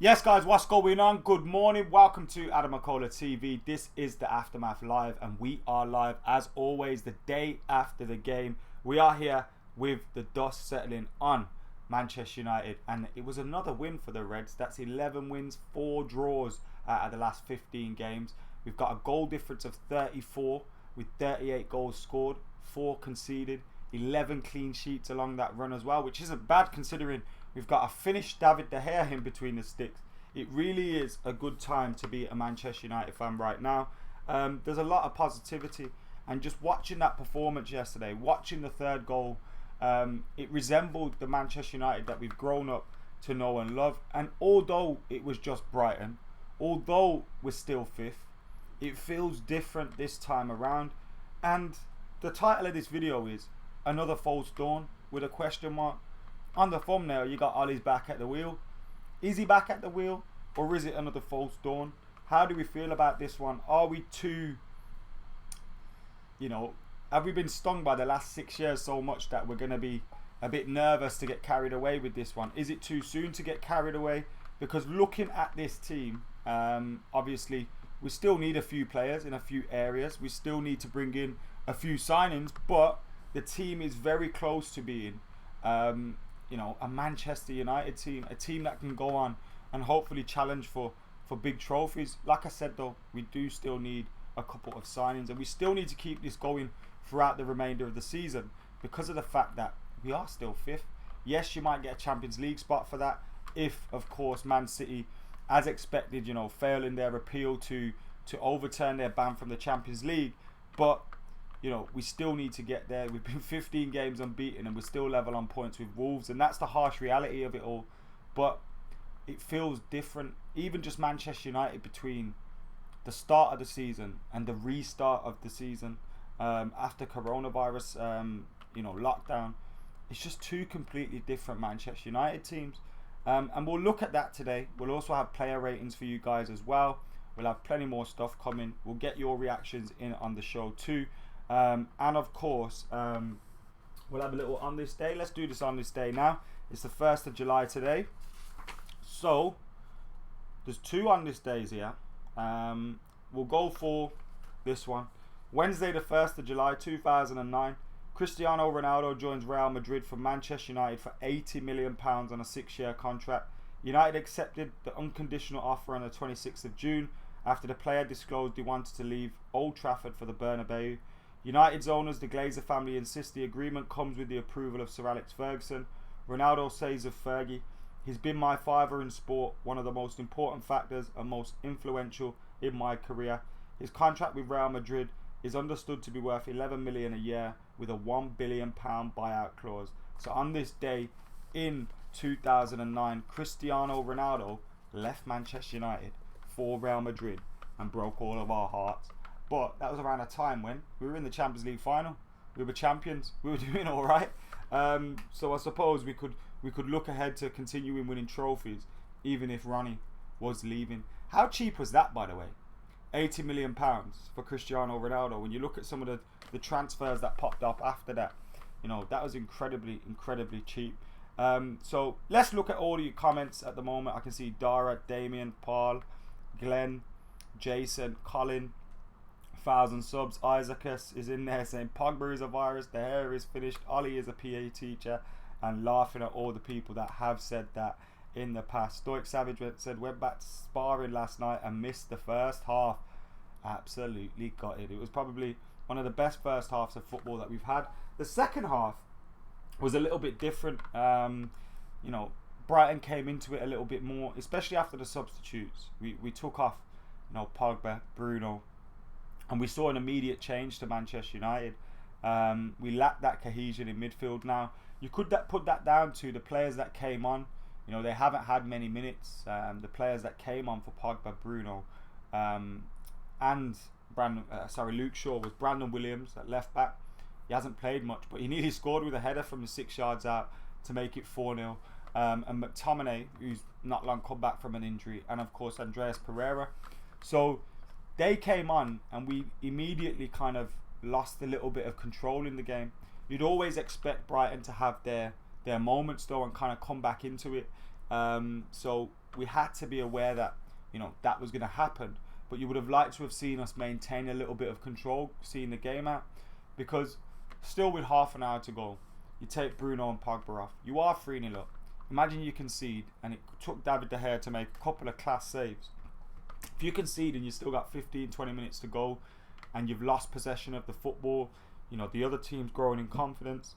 Yes, guys, what's going on? Good morning. Welcome to AdamMcKola TV. This is the Aftermath Live, and we are live, as always, the day after the game. We are here with the dust settling on Manchester United, and it was another win for the Reds. That's 11 wins, 4 draws out of the last 15 games. We've got a goal difference of 34 with 38 goals scored, 4 conceded, 11 clean sheets along that run as well, which isn't bad considering we've got a finished David De Gea in between the sticks. It really is a good time to be a Manchester United fan right now. There's a lot of positivity, and just watching that performance yesterday, watching the third goal, it resembled the Manchester United that we've grown up to know and love. And although it was just Brighton, although we're still 5th, it feels different this time around. And the title of this video is Another False Dawn with a question mark. On the thumbnail, you got Ollie's back at the wheel. Is he back at the wheel, or is it another false dawn? How do we feel about this one? Are we too, have we been stung by the last 6 years so much that we're going to be a bit nervous to get carried away with this one? Is it too soon to get carried away? Because looking at this team, obviously, we still need a few players in a few areas. We still need to bring in a few signings, but the team is very close to being a Manchester United team, a team that can go on and hopefully challenge for big trophies. Like I said though, we do still need a couple of signings, and we still need to keep this going throughout the remainder of the season because of the fact that we are still 5th. Yes, you might get a Champions League spot for that if, of course, Man City, as expected, fail in their appeal to overturn their ban from the Champions League. But we still need to get there. We've been 15 games unbeaten and we're still level on points with Wolves, and that's the harsh reality of it all. But it feels different. Even just Manchester United between the start of the season and the restart of the season after coronavirus, lockdown, it's just two completely different Manchester United teams. And we'll look at that today. We'll also have player ratings for you guys as well. We'll have plenty more stuff coming. We'll get your reactions in on the show too. And of course, we'll have a little on this day. Let's do this on this day now. It's the 1st of July today. So, there's 2 on this days here. We'll go for this one. Wednesday the 1st of July 2009. Cristiano Ronaldo joins Real Madrid from Manchester United for £80 million on a 6-year contract. United accepted the unconditional offer on the 26th of June after the player disclosed he wanted to leave Old Trafford for the Bernabeu. United's owners, the Glazer family, insist the agreement comes with the approval of Sir Alex Ferguson. Ronaldo says of Fergie, "He's been my father in sport, one of the most important factors and most influential in my career. His contract with Real Madrid is understood to be worth £11 million a year with a £1 billion buyout clause." So on this day in 2009, Cristiano Ronaldo left Manchester United for Real Madrid and broke all of our hearts. But that was around a time when we were in the Champions League final. We were champions. We were doing all right. So I suppose we could look ahead to continuing winning trophies, even if Ronnie was leaving. How cheap was that, by the way? £80 million for Cristiano Ronaldo. When you look at some of the transfers that popped up after that, that was incredibly cheap. So let's look at all your comments at the moment. I can see Dara, Damien, Paul, Glenn, Jason, Colin, 1,000 subs. Isaacus is in there saying Pogba is a virus, the hair is finished, Ollie is a PA teacher, and laughing at all the people that have said that in the past. Stoic Savage said went back to sparring last night and missed the first half. Absolutely got it. It was probably one of the best first halves of football that we've had. The second half was a little bit different. Brighton came into it a little bit more, especially after the substitutes. We took off, Pogba, Bruno, and we saw an immediate change to Manchester United. We lacked that cohesion in midfield now. You could put that down to the players that came on. They haven't had many minutes. The players that came on for Pogba, Bruno, and Luke Shaw was Brandon Williams at left back. He hasn't played much, but he nearly scored with a header from the 6 yards out to make it 4-0. And McTominay, who's not long come back from an injury, and of course Andreas Pereira. So they came on and we immediately kind of lost a little bit of control in the game. You'd always expect Brighton to have their moments though and kind of come back into it. So we had to be aware that, that was going to happen. But you would have liked to have seen us maintain a little bit of control, seeing the game out, because still with half an hour to go, you take Bruno and Pogba off. You are 3-0 up. Imagine you concede, and it took David De Gea to make a couple of class saves. If you concede and you still got 15, 20 minutes to go, and you've lost possession of the football, the other team's growing in confidence,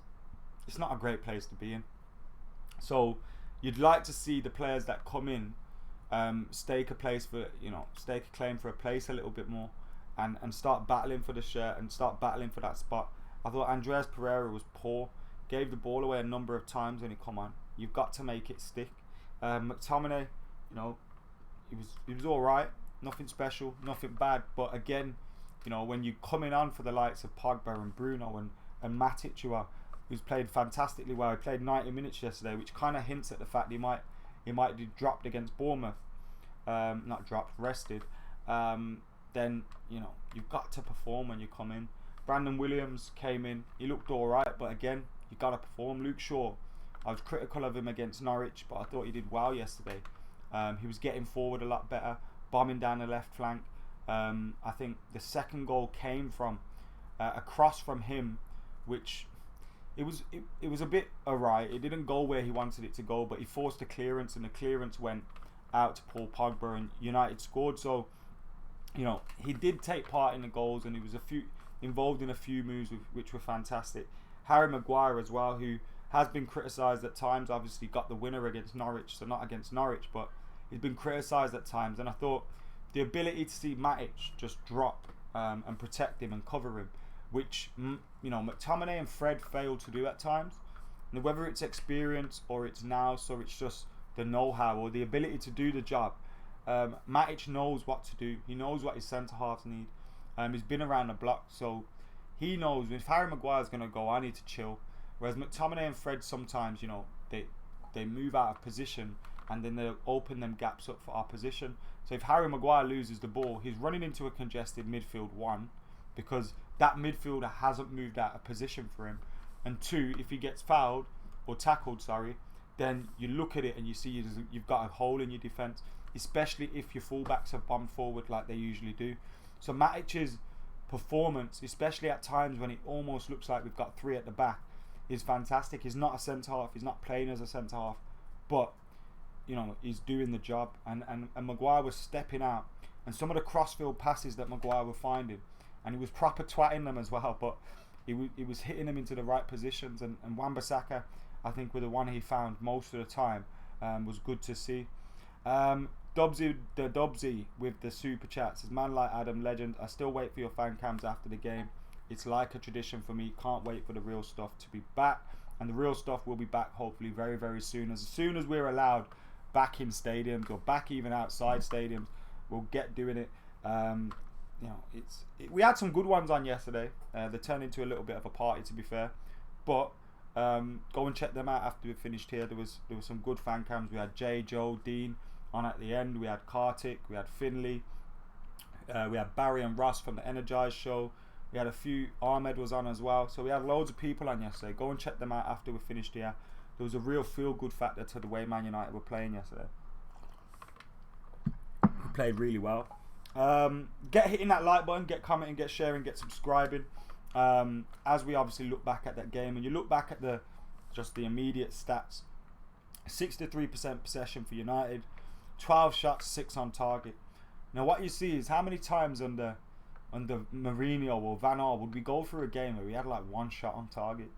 it's not a great place to be in. So you'd like to see the players that come in stake a claim for a place a little bit more, and start battling for the shirt and start battling for that spot. I thought Andreas Pereira was poor, gave the ball away a number of times when he come on. You've got to make it stick. McTominay, he was all right, nothing special, nothing bad. But again, when you're coming on for the likes of Pogba and Bruno and Matic, who's played fantastically well. He played 90 minutes yesterday, which kind of hints at the fact he might be dropped against Bournemouth. Not dropped, rested. Then you've got to perform when you come in. Brandon Williams came in. He looked all right, but again, you got to perform. Luke Shaw, I was critical of him against Norwich, but I thought he did well yesterday. He was getting forward a lot better, bombing down the left flank. I think the second goal came from a cross from him, which it was a bit alright. It didn't go where he wanted it to go, but he forced a clearance, and the clearance went out to Paul Pogba, and United scored. So he did take part in the goals, and he was involved in a few moves which were fantastic. Harry Maguire as well, who has been criticised at times, obviously got the winner against Norwich, so not against Norwich, but he's been criticised at times. And I thought the ability to see Matic just drop and protect him and cover him, which McTominay and Fred failed to do at times. And whether it's experience or it's nous or it's just the know-how or the ability to do the job, Matic knows what to do. He knows what his centre-halves need. He's been around the block, so he knows if Harry Maguire's going to go, I need to chill. Whereas McTominay and Fred sometimes, they move out of position, and then they'll open them gaps up for opposition. So if Harry Maguire loses the ball, he's running into a congested midfield, one, because that midfielder hasn't moved out of position for him, and two, if he gets fouled or tackled, then you look at it and you see you've got a hole in your defence, especially if your fullbacks have bombed forward like they usually do. So Matic's performance, especially at times when it almost looks like we've got three at the back, is fantastic. He's not a centre-half, he's not playing as a centre-half, but he's doing the job, and Maguire was stepping out, and some of the crossfield passes that Maguire was finding, and he was proper twatting them as well, but he was hitting them into the right positions, and Wan-Bissaka, I think, with the one he found most of the time, was good to see. Dobsy with the super chat says, man like Adam, legend, I still wait for your fan cams after the game. It's like a tradition for me. Can't wait for the real stuff to be back, and the real stuff will be back hopefully very, very soon. As soon as we're allowed back in stadiums or back even outside stadiums, we'll get doing it. We had some good ones on yesterday. They turned into a little bit of a party, to be fair, but go and check them out after we finished here. There was some good fan cams. We had Jay, Joe, Dean on at the end. We had Kartik, we had Finley, we had Barry and Ross from the Energized show. We had a few, Ahmed was on as well. So we had loads of people on yesterday. Go and check them out after we finished here. There was a real feel-good factor to the way Man United were playing yesterday. We played really well. Get hitting that like button, get commenting, get sharing, get subscribing. As we obviously look back at that game, and you look back at the immediate stats, 63% possession for United, 12 shots, 6 on target. Now what you see is how many times under Mourinho or Van Gaal would we go through a game where we had like 1 shot on target,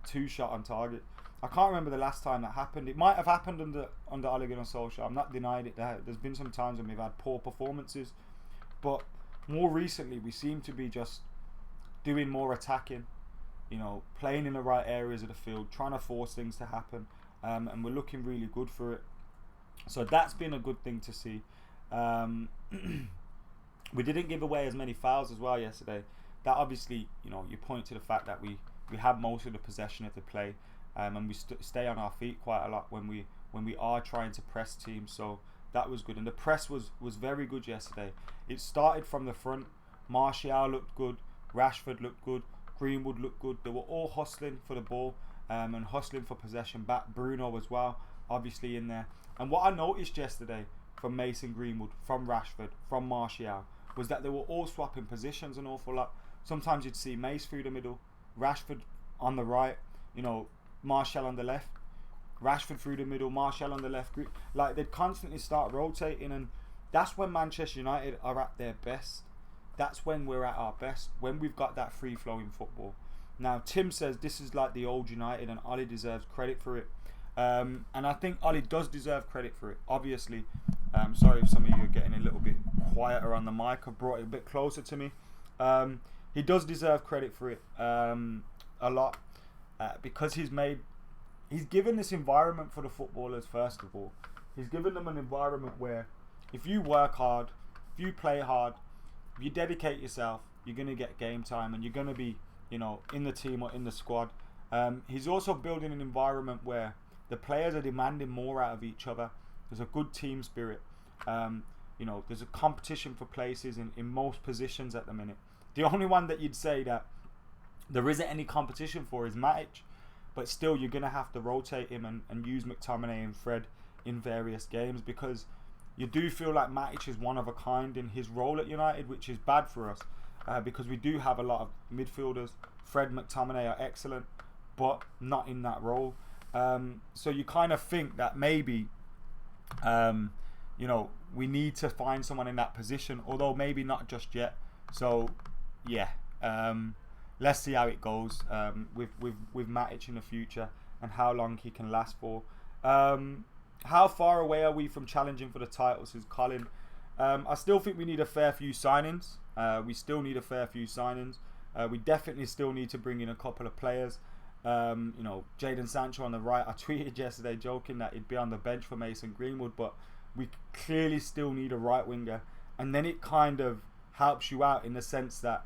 2 shot on target. I can't remember the last time that happened. It might have happened under Ole Gunnar Solskjaer. I'm not denying it. There's been some times when we've had poor performances, but more recently we seem to be just doing more attacking, playing in the right areas of the field, trying to force things to happen, and we're looking really good for it. So that's been a good thing to see. We didn't give away as many fouls as well yesterday. That obviously, you point to the fact that we have most of the possession of the play, and we stay on our feet quite a lot when we are trying to press teams. So that was good, and the press was very good yesterday. It started from the front. Martial looked good, Rashford looked good, Greenwood looked good. They were all hustling for the ball, and hustling for possession back. Bruno as well, obviously in there. And what I noticed yesterday from Mason Greenwood, from Rashford, from Martial, was that they were all swapping positions an awful lot. Sometimes you'd see Mace through the middle, Rashford on the right, Martial on the left, Rashford through the middle, Martial on the left. Like, they'd constantly start rotating, and that's when Manchester United are at their best. That's when we're at our best, when we've got that free-flowing football. Now, Tim says this is like the old United, and Ollie deserves credit for it. And I think Ollie does deserve credit for it, obviously. Sorry if some of you are getting a little bit quieter on the mic. I've brought it a bit closer to me. He does deserve credit for it a lot, because he's given this environment for the footballers. First of all, he's given them an environment where if you work hard, if you play hard, if you dedicate yourself, you're going to get game time, and you're going to be in the team or in the squad. He's also building an environment where the players are demanding more out of each other. There's a good team spirit. There's a competition for places in most positions at the minute. The only one that you'd say that there isn't any competition for is Matic, but still you're going to have to rotate him and use McTominay and Fred in various games, because you do feel like Matic is one of a kind in his role at United, which is bad for us, because we do have a lot of midfielders. Fred, McTominay are excellent, but not in that role. So you kind of think that maybe we need to find someone in that position, although maybe not just yet. So yeah, let's see how it goes with Matic in the future, and how long he can last for. How far away are we from challenging for the title, says Colin. I still think we need a fair few signings. We definitely still need to bring in a couple of players. Jadon Sancho on the right. I tweeted yesterday joking that he'd be on the bench for Mason Greenwood, but we clearly still need a right winger. And then it kind of helps you out in the sense that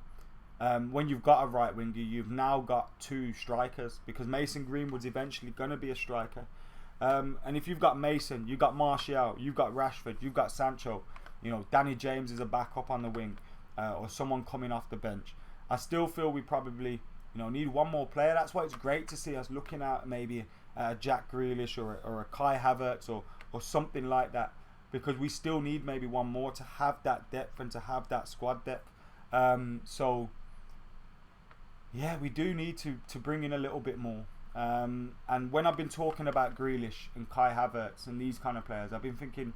when you've got a right winger, you've now got two strikers, because Mason Greenwood's eventually going to be a striker. And if you've got Mason, you've got Martial, you've got Rashford, you've got Sancho, Danny James is a backup on the wing, or someone coming off the bench. I still feel we probably need one more player. That's why it's great to see us looking at maybe Jack Grealish or a Kai Havertz or something like that, because we still need maybe one more to have that depth and to have that squad depth. So yeah, we do need to bring in a little bit more. And when I've been talking about Grealish and Kai Havertz and these kind of players, I've been thinking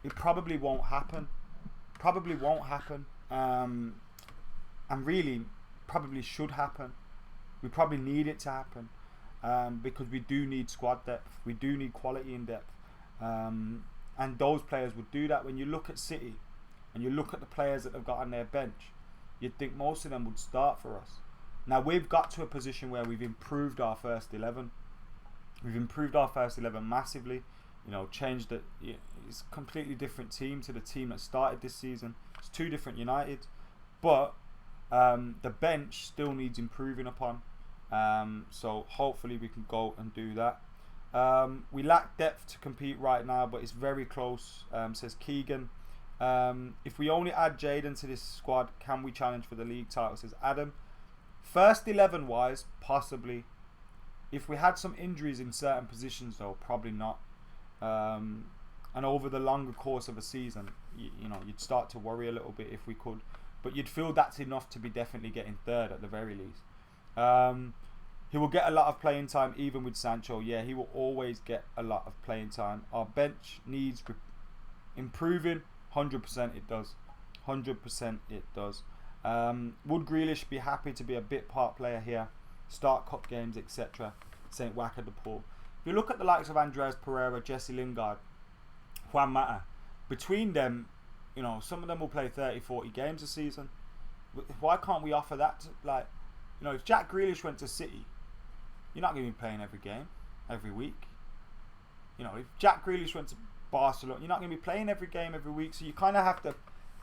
it probably won't happen. And really probably should happen. We probably need it to happen, because we do need squad depth. We do need quality in depth, and those players would do that. When you look at City and you look at the players that they've got on their bench, you'd think most of them would start for us. Now we've got to a position where we've improved our first 11. We've improved our first 11 massively. Changed it. It's a completely different team to the team that started this season. It's two different United, but the bench still needs improving upon. So hopefully we can go and do that. We lack depth to compete right now, but it's very close, says Keegan. If we only add Jadon to this squad, can we challenge for the league title, says Adam. First 11 wise, possibly. If we had some injuries in certain positions though, probably not. And over the longer course of a season, you'd start to worry a little bit if we could. But you'd feel that's enough to be definitely getting third at the very least. He will get a lot of playing time even with Sancho. Yeah, he will always get a lot of playing time. Our bench needs improving. 100% it does. 100% it does. Would Grealish be happy to be a bit part player here? Start cup games, etc. St. Whacker the Pool. If you look at the likes of Andreas Pereira, Jesse Lingard, Juan Mata, between them, some of them will play 30, 40 games a season. Why can't we offer that? If Jack Grealish went to City, you're not going to be playing every game, every week. If Jack Grealish went to Barcelona, you're not going to be playing every game, every week. So you kind of have to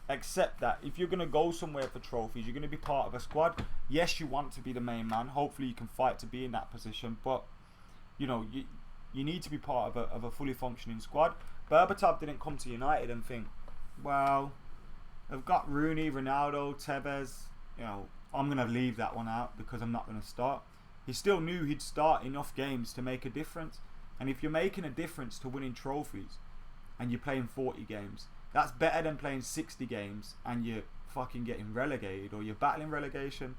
accept that if you're going to go somewhere for trophies, you're going to be part of a squad. Yes, you want to be the main man. Hopefully you can fight to be in that position. But, you need to be part of a fully functioning squad. Berbatov didn't come to United and think, well, I've got Rooney, Ronaldo, Tevez. I'm going to leave that one out because I'm not going to start. he still knew he'd start enough games to make a difference. And if you're making a difference to winning trophies and you're playing 40 games, that's better than playing 60 games and you're fucking getting relegated or you're battling relegation.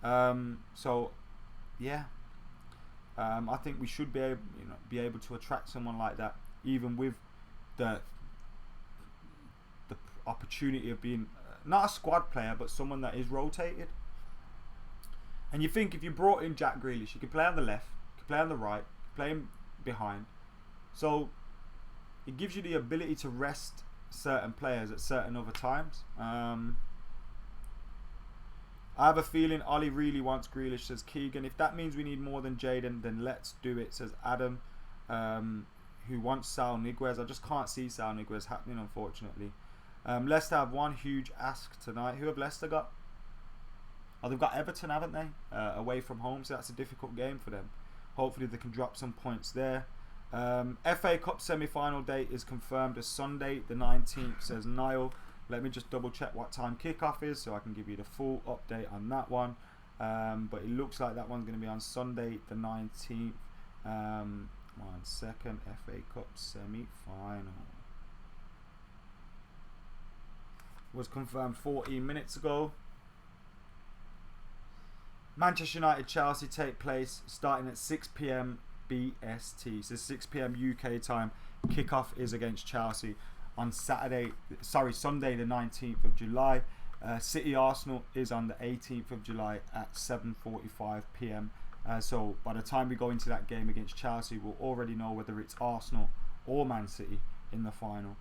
So yeah, I think we should be able to attract someone like that, even with the opportunity of being not a squad player, but someone that is rotated. And you think if you brought in Jack Grealish, he could play on the left, could play on the right, could play him behind. So it gives you the ability to rest certain players at certain other times. I have a feeling Ollie really wants Grealish, says Keegan. If that means we need more than Jaden, then let's do it, says Adam, who wants Sal Niguez. I just can't see Sal Niguez happening, unfortunately. Leicester have one huge ask tonight. Who have Leicester got? Oh, they've got Everton, haven't they? Away from home, so that's a difficult game for them. Hopefully they can drop some points there. FA Cup semi-final date is confirmed as Sunday the 19th, says Niall. Let me just double check what time kickoff is so I can give you the full update on that one. But it looks like that one's going to be on Sunday the 19th. 1 second. FA Cup semi-final was confirmed 14 minutes ago. Manchester United Chelsea take place starting at 6 p.m. BST, so 6 p.m. UK time. Kickoff is against Chelsea on Sunday the 19th of July. City Arsenal is on the 18th of July at 7:45 p.m. So by the time we go into that game against Chelsea, we'll already know whether it's Arsenal or Man City in the final.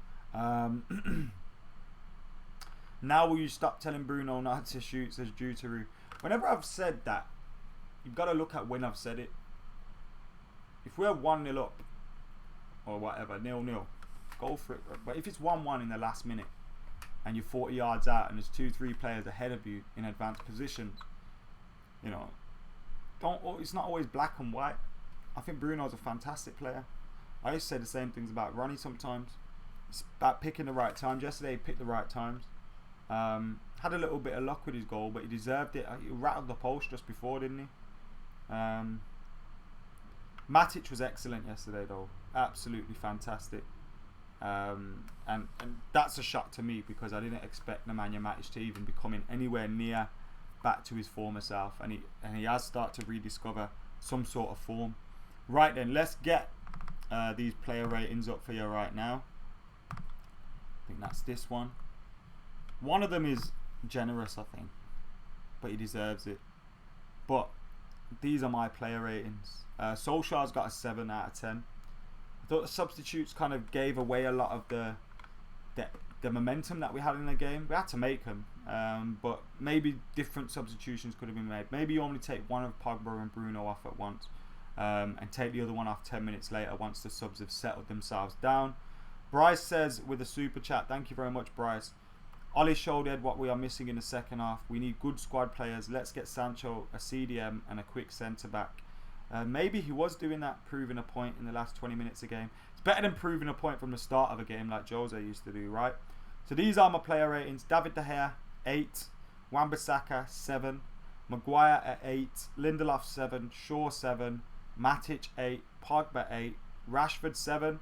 Now will you stop telling Bruno not to shoot, says Juturu. Whenever I've said that, you've got to look at when I've said it. If we're 1-0 up, or whatever, 0-0, go for it. But if it's 1-1 in the last minute, and you're 40 yards out, and there's 2-3 players ahead of you in advanced positions, it's not always black and white. I think Bruno's a fantastic player. I used to say the same things about Ronnie sometimes. It's about picking the right times. Yesterday he picked the right times. Had a little bit of luck with his goal, but he deserved it. He rattled the post just before, didn't he? Matic was excellent yesterday, though. Absolutely fantastic. And that's a shock to me because I didn't expect Nemanja Matic to even be coming anywhere near back to his former self, and he has started to rediscover some sort of form. Right then, let's get these player ratings up for you right now. I think that's this one. One of them is generous, I think, but he deserves it. But these are my player ratings. Solskjaer's got a 7 out of 10. I thought the substitutes kind of gave away a lot of the momentum that we had in the game. We had to make them, but maybe different substitutions could have been made. Maybe you only take one of Pogba and Bruno off at once, and take the other one off 10 minutes later once the subs have settled themselves down. Bryce says with a super chat, thank you very much, Bryce. Ollie showed Ed what we are missing in the second half. We need good squad players. Let's get Sancho, a CDM, and a quick centre back. Maybe he was doing that, proving a point in the last 20 minutes of the game. It's better than proving a point from the start of a game like Jose used to do, right? So these are my player ratings. David De Gea, 8. Wan-Bissaka, 7. Maguire at 8. Lindelof, 7. Shaw, 7. Matic, 8. Pogba, 8. Rashford, 7.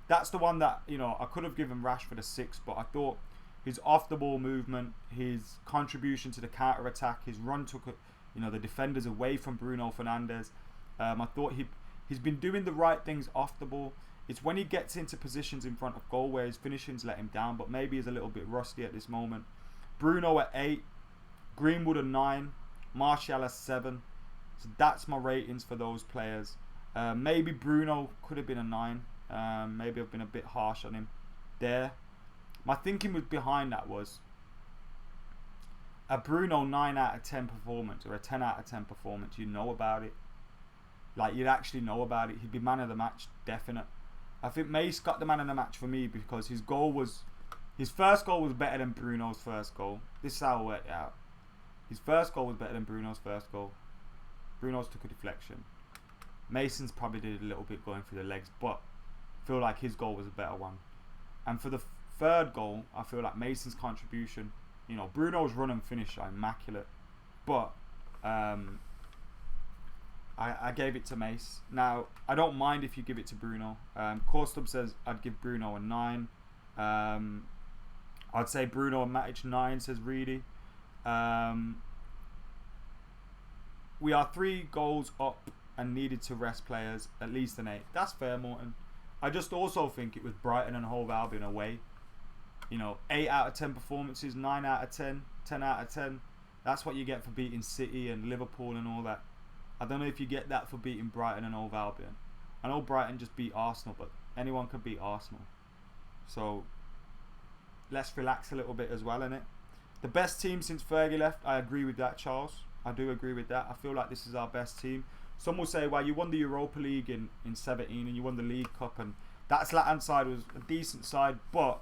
That's the one that, I could have given Rashford a 6, but I thought his off-the-ball movement, his contribution to the counter-attack, his run took the defenders away from Bruno Fernandes. I thought he's been doing the right things off the ball. It's when he gets into positions in front of goal where his finishing's let him down, but maybe he's a little bit rusty at this moment. Bruno at 8, Greenwood at 9, Martial at 7. So that's my ratings for those players. Maybe Bruno could have been a 9. Maybe I've been a bit harsh on him there. My thinking behind that was a Bruno 9 out of 10 performance or a 10 out of 10 performance. You know about it. Like, you'd actually know about it. He'd be man of the match, definite. I think Mace got the man of the match for me because his first goal was better than Bruno's first goal. This is how it worked out. His first goal was better than Bruno's first goal. Bruno's took a deflection. Mason's probably did a little bit going through the legs, but I feel like his goal was a better one. And for the third goal, I feel like Mason's contribution, Bruno's run and finish are immaculate, but I gave it to Mace. Now, I don't mind if you give it to Bruno. Corstub says I'd give Bruno a 9. I'd say Bruno and Matic 9, says Reedy. We are 3 goals up and needed to rest players, at least an 8. That's fair, Morton. I just also think it was Brighton and Hove Albion away. 8 out of 10 performances, 9 out of 10, 10 out of 10. That's what you get for beating City and Liverpool and all that. I don't know if you get that for beating Brighton and Hove Albion. I know Brighton just beat Arsenal, but anyone can beat Arsenal. So let's relax a little bit as well, innit? The best team since Fergie left, I agree with that, Charles. I do agree with that. I feel like this is our best team. Some will say, well, you won the Europa League in 17 and you won the League Cup, and that Zlatan side was a decent side, but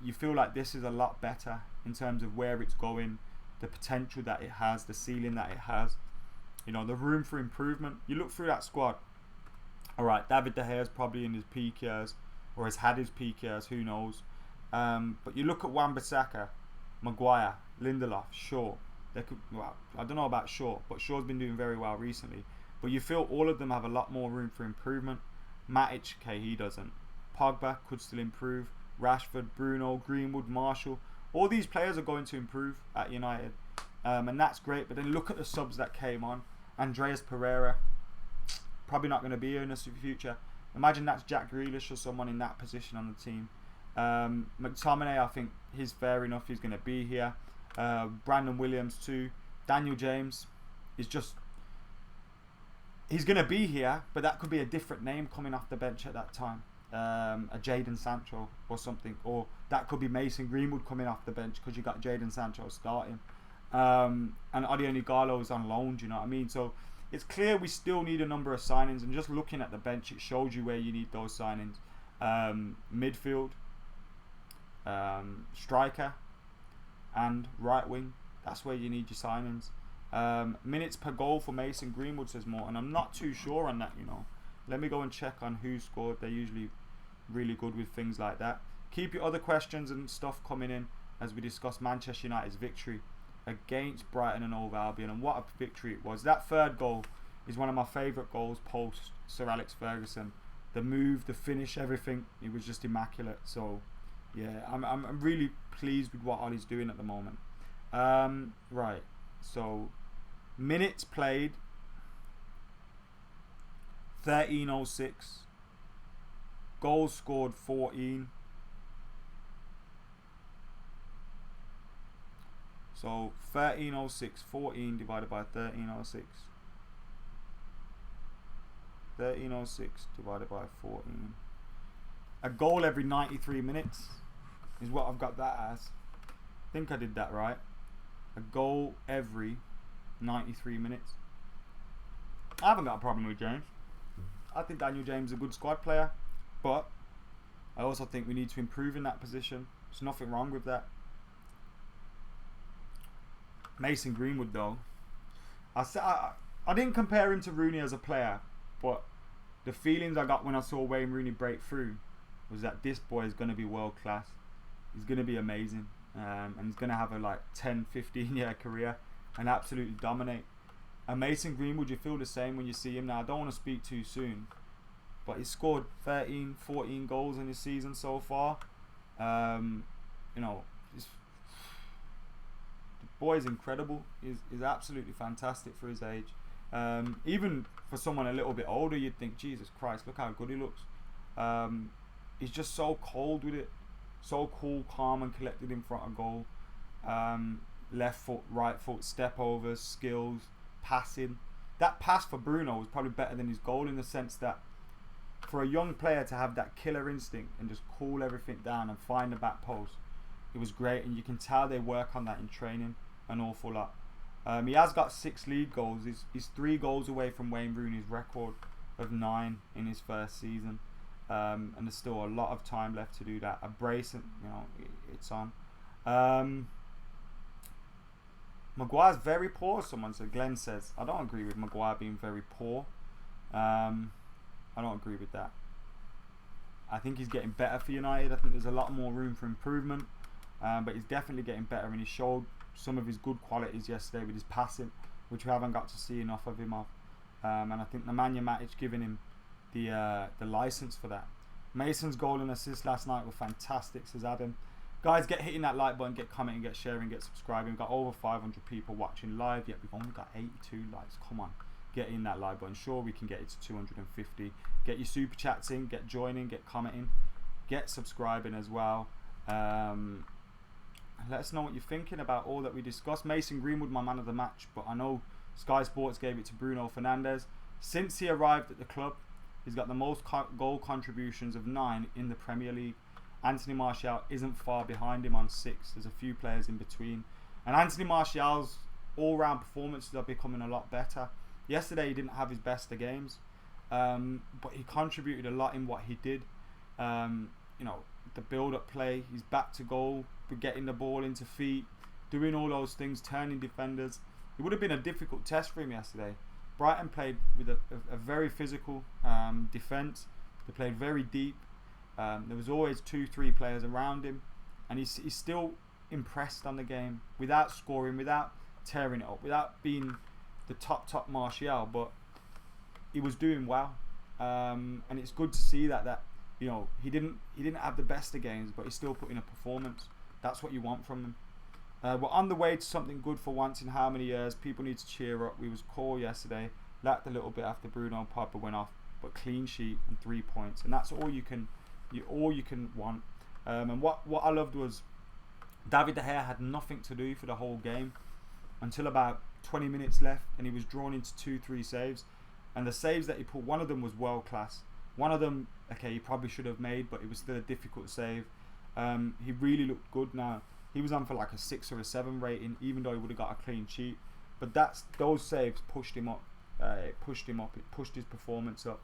you feel like this is a lot better in terms of where it's going, the potential that it has, the ceiling that it has, the room for improvement. You look through that squad. All right, David De Gea's probably in his peak years, or has had his peak years, who knows. But you look at Wan-Bissaka, Maguire, Lindelof, Shaw. I don't know about Shaw, but Shaw's been doing very well recently. But you feel all of them have a lot more room for improvement. Matic, okay, he doesn't. Pogba could still improve. Rashford, Bruno, Greenwood, Marshall. All these players are going to improve at United. And that's great. But then look at the subs that came on. Andreas Pereira, probably not going to be here in the future. Imagine that's Jack Grealish or someone in that position on the team. McTominay, I think he's fair enough. He's going to be here. Brandon Williams too. Daniel James is just... He's going to be here, but that could be a different name coming off the bench at that time. A Jadon Sancho or something. Or that could be Mason Greenwood coming off the bench because you got Jadon Sancho starting. And Odion Igalo's on loan, do you know what I mean? So it's clear we still need a number of signings, and just looking at the bench, it shows you where you need those signings. Midfield, striker, and right wing. That's where you need your signings. Minutes per goal for Mason Greenwood, says Morton. I'm not too sure on that, Let me go and check on who scored. They're usually really good with things like that. Keep your other questions and stuff coming in as we discuss Manchester United's victory against Brighton and Hove Albion, and what a victory it was. That third goal is one of my favourite goals post Sir Alex Ferguson. The move, the finish, everything, it was just immaculate. So yeah, I'm really pleased with what Ollie's doing at the moment. Right, so minutes played 1306, goals scored 14. So 1306, 14 divided by 1306. 1306 divided by 14. A goal every 93 minutes is what I've got that as. I think I did that right. A goal every 93 minutes. I haven't got a problem with James. I think Daniel James is a good squad player, but I also think we need to improve in that position. There's nothing wrong with that. Mason Greenwood, though, I didn't compare him to Rooney as a player, but the feelings I got when I saw Wayne Rooney break through was that this boy is going to be world class. He's going to be amazing, and he's going to have a 10, 15 year career and absolutely dominate. And Mason Greenwood, you feel the same when you see him now. I don't want to speak too soon, but he's scored 13, 14 goals in his season so far. Boy is incredible. He's absolutely fantastic for his age. Even for someone a little bit older, you'd think, Jesus Christ, look how good he looks. He's just so cold with it. So cool, calm and collected in front of goal. Left foot, right foot, step overs, skills, passing. That pass for Bruno was probably better than his goal, in the sense that for a young player to have that killer instinct and just cool everything down and find the back post, it was great. And you can tell they work on that in training an awful lot. He has got 6 league goals. He's 3 goals away from Wayne Rooney's record of 9 in his first season. And there's still a lot of time left to do that. A brace, and it's on. Maguire's very poor, someone said. Glenn says. I don't agree with Maguire being very poor. I don't agree with that. I think he's getting better for United. I think there's a lot more room for improvement. But he's definitely getting better, and he showed some of his good qualities yesterday with his passing, which we haven't got to see enough of him of. and I think the Man Utd giving him the license for that. Mason's goal and assist last night were fantastic, says Adam. Guys, get hitting that like button, get commenting, get sharing, get subscribing. We've got over 500 people watching live, yet we've only got 82 likes. Come on, get in that like button. Sure, we can get it to 250. Get your super chats in, get joining, get commenting, get subscribing as well. Let us know what you're thinking about all that we discussed. Mason Greenwood, my man of the match, but I know Sky Sports gave it to Bruno Fernandes. Since he arrived at the club, he's got the most goal contributions of 9 in the Premier League. Anthony Martial isn't far behind him on 6. There's a few players in between. And Anthony Martial's all-round performances are becoming a lot better. Yesterday he didn't have his best of games, but he contributed a lot in what he did. You know, the build-up play, he's back to goal, getting the ball into feet, doing all those things, turning defenders. It would have been a difficult test for him yesterday. Brighton played with a very physical defence. They played very deep. There was always 2-3 players around him, and he's still impressed on the game without scoring, without tearing it up, without being the top Martial, but he was doing well, and it's good to see that you know he didn't have the best of games, but he's still putting a performance. That's what you want from him. We're on the way to something good for once in how many years. People need to cheer up. We was core yesterday, lacked a little bit after Bruno and Pogba went off, but clean sheet and 3 points, and that's all you can want. And what I loved was David De Gea had nothing to do for the whole game until about 20 minutes left, and he was drawn into 2-3 saves, and the saves that he put, one of them was world class. One of them, okay, he probably should have made, but it was still a difficult save. He really looked good now. He was on for like a 6 or a 7 rating, even though he would have got a clean sheet. But those saves pushed him up. It pushed his performance up.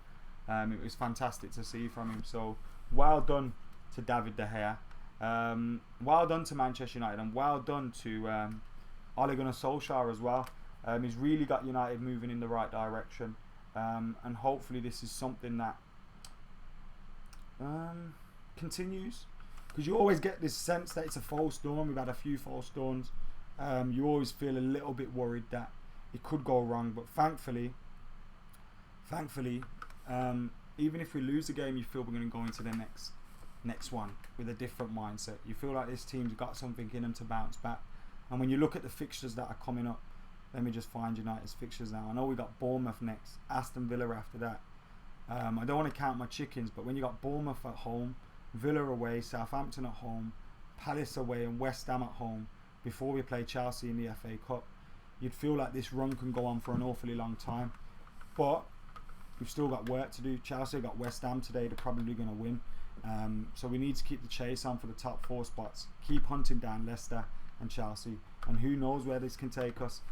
It was fantastic to see from him. So well done to David De Gea. Well done to Manchester United, and well done to Ole Gunnar Solskjaer as well. He's really got United moving in the right direction, and hopefully this is something that continues, because you always get this sense that it's a false dawn. We've had a few false dawns. You always feel a little bit worried that it could go wrong, but thankfully, even if we lose the game, you feel we're going to go into the next one with a different mindset. You feel like this team's got something in them to bounce back. And when you look at the fixtures that are coming up, let me just find United's fixtures now. I know we got Bournemouth next, Aston Villa after that. I don't want to count my chickens, but when you got Bournemouth at home, Villa away, Southampton at home, Palace away, and West Ham at home before we play Chelsea in the FA Cup, you'd feel like this run can go on for an awfully long time. But we've still got work to do. Chelsea got West Ham today. They're probably going to win. So we need to keep the chase on for the top 4 spots. Keep hunting down Leicester and Chelsea. And who knows where this can take us.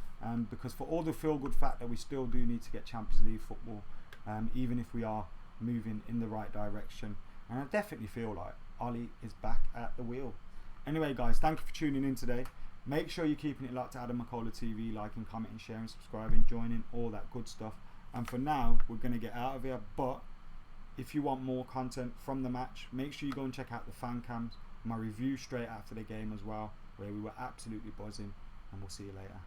Because for all the feel-good fact that we still do need to get Champions League football, even if we are moving in the right direction. And I definitely feel like Ollie is back at the wheel. Anyway, guys, thank you for tuning in today. Make sure you're keeping it locked to AdamMcKola TV, liking, commenting, sharing, subscribing, joining, all that good stuff. And for now, we're going to get out of here. But if you want more content from the match, make sure you go and check out the fan cams, my review straight after the game as well, where we were absolutely buzzing. And we'll see you later.